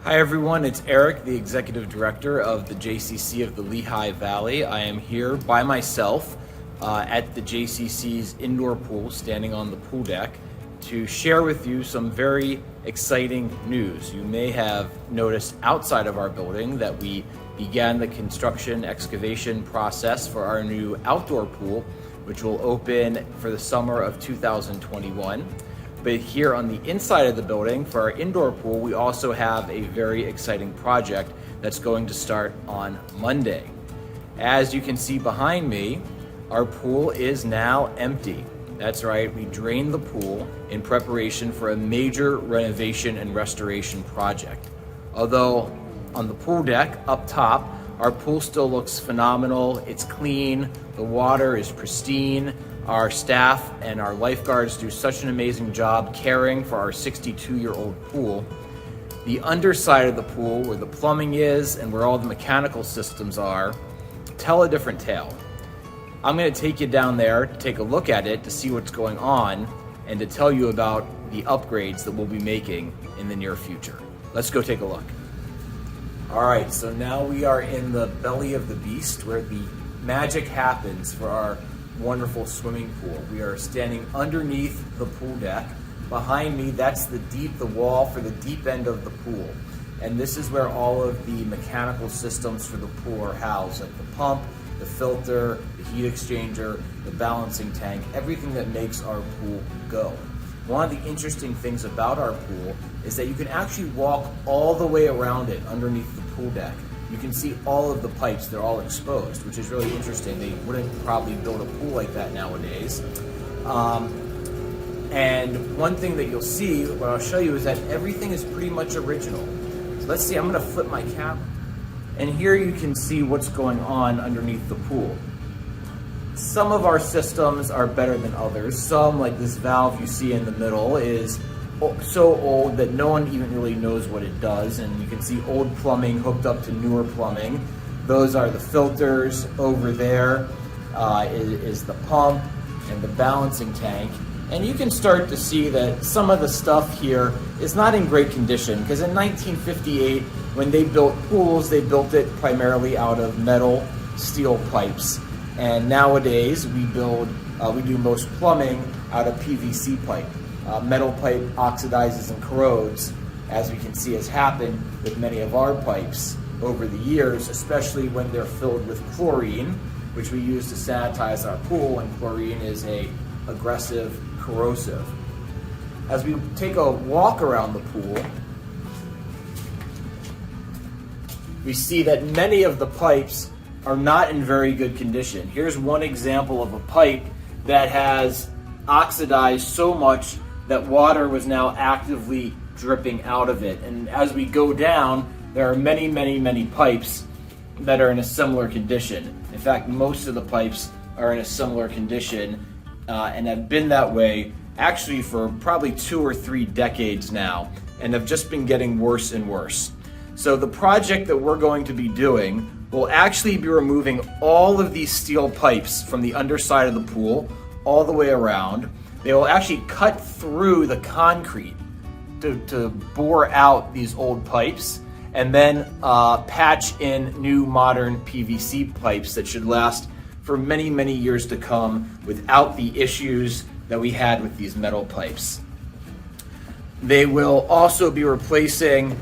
Hi everyone, it's Eric, the Executive Director of the JCC of the Lehigh Valley. I am here by myself at the JCC's indoor pool, standing on the pool deck, to share with you some very exciting news. You may have noticed outside of our building that we began the construction excavation process for our new outdoor pool, which will open for the summer of 2021. But here on the inside of the building, for our indoor pool, we also have a very exciting project that's going to start on Monday. As you can see behind me, our pool is now empty. That's right, we drained the pool in preparation for a major renovation and restoration project. Although on the pool deck up top, our pool still looks phenomenal. It's clean, the water is pristine. Our staff and our lifeguards do such an amazing job caring for our 62-year-old pool. The underside of the pool, where the plumbing is and where all the mechanical systems are, tell a different tale. I'm going to take you down there to take a look at it, to see what's going on, and to tell you about the upgrades that we'll be making in the near future. Let's go take a look. All right, so now we are in the belly of the beast, where the magic happens for our wonderful swimming pool. We are standing underneath the pool deck. Behind me, that's the wall for the deep end of the pool. And this is where all of the mechanical systems for the pool are housed, like the pump, the filter, the heat exchanger, the balancing tank, everything that makes our pool go. One of the interesting things about our pool is that you can actually walk all the way around it underneath the pool deck. You can see all of the pipes, they're all exposed, which is really interesting. They wouldn't probably build a pool like that nowadays. And one thing that you'll see, what I'll show you, is that everything is pretty much original. So let's see, I'm gonna flip my cap, and here you can see what's going on underneath the pool. Some of our systems are better than others. Some, like this valve you see in the middle, is so old that no one even really knows what it does, and you can see old plumbing hooked up to newer plumbing. Those are the filters. Over there is the pump and the balancing tank, and you can start to see that some of the stuff here is not in great condition, because in 1958, when they built pools, they built it primarily out of metal steel pipes, and nowadays we do most plumbing out of PVC pipe. Metal pipe oxidizes and corrodes, as we can see has happened with many of our pipes over the years, especially when they're filled with chlorine, which we use to sanitize our pool, and chlorine is an aggressive corrosive. As we take a walk around the pool, we see that many of the pipes are not in very good condition. Here's one example of a pipe that has oxidized so much that water was now actively dripping out of it. And as we go down, there are many pipes that are in a similar condition. In fact, most of the pipes are in a similar condition and have been that way actually for probably 2 or 3 decades now, and have just been getting worse and worse. So the project that we're going to be doing will actually be removing all of these steel pipes from the underside of the pool all the way around. They will actually cut through the concrete to bore out these old pipes, and then patch in new modern PVC pipes that should last for many years to come without the issues that we had with these metal pipes. They will also be replacing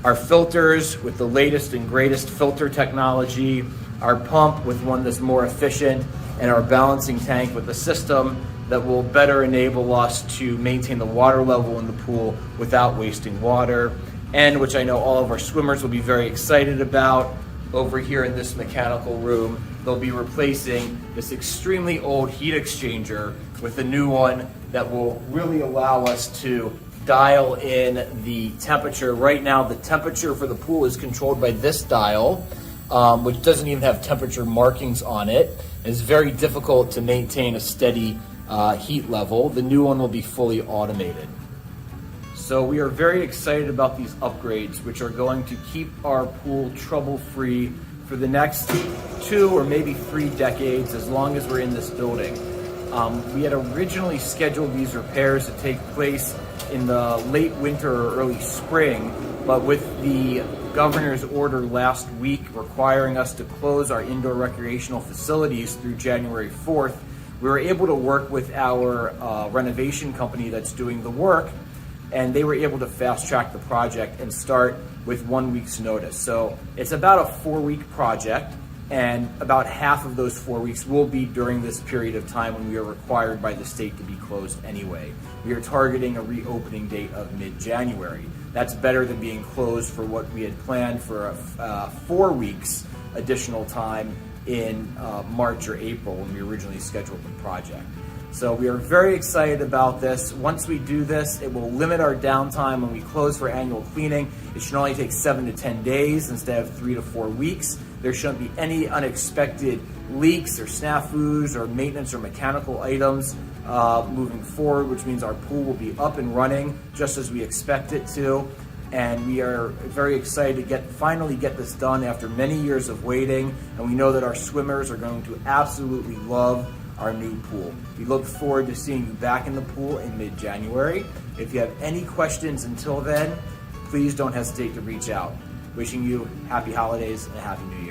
our filters with the latest and greatest filter technology, our pump with one that's more efficient, and our balancing tank with a system that will better enable us to maintain the water level in the pool without wasting water, and which I know all of our swimmers will be very excited about. Over here in this mechanical room, they'll be replacing this extremely old heat exchanger with a new one that will really allow us to dial in the temperature. Right now, the temperature for the pool is controlled by this dial, which doesn't even have temperature markings on it. It's very difficult to maintain a steady heat level. The new one will be fully automated. So we are very excited about these upgrades, which are going to keep our pool trouble-free for the next 2 or maybe 3 decades, as long as we're in this building. We had originally scheduled these repairs to take place in the late winter or early spring, But with the governor's order last week requiring us to close our indoor recreational facilities through January 4th, we were able to work with our renovation company that's doing the work, and they were able to fast track the project and start with 1 week's notice. So it's about a 4-week project, and about half of those 4 weeks will be during this period of time when we are required by the state to be closed anyway. We are targeting a reopening date of mid-January. That's better than being closed for what we had planned for 4 weeks additional time in March or April when we originally scheduled the project. So we are very excited about this. Once we do this, it will limit our downtime when we close for annual cleaning. It should only take 7 to 10 days instead of 3 to 4 weeks. There shouldn't be any unexpected leaks or snafus or maintenance or mechanical items moving forward, which means our pool will be up and running just as we expect it to. And we are very excited to finally get this done after many years of waiting. And we know that our swimmers are going to absolutely love our new pool. We look forward to seeing you back in the pool in mid-January. If you have any questions until then, please don't hesitate to reach out. Wishing you happy holidays and a happy new year.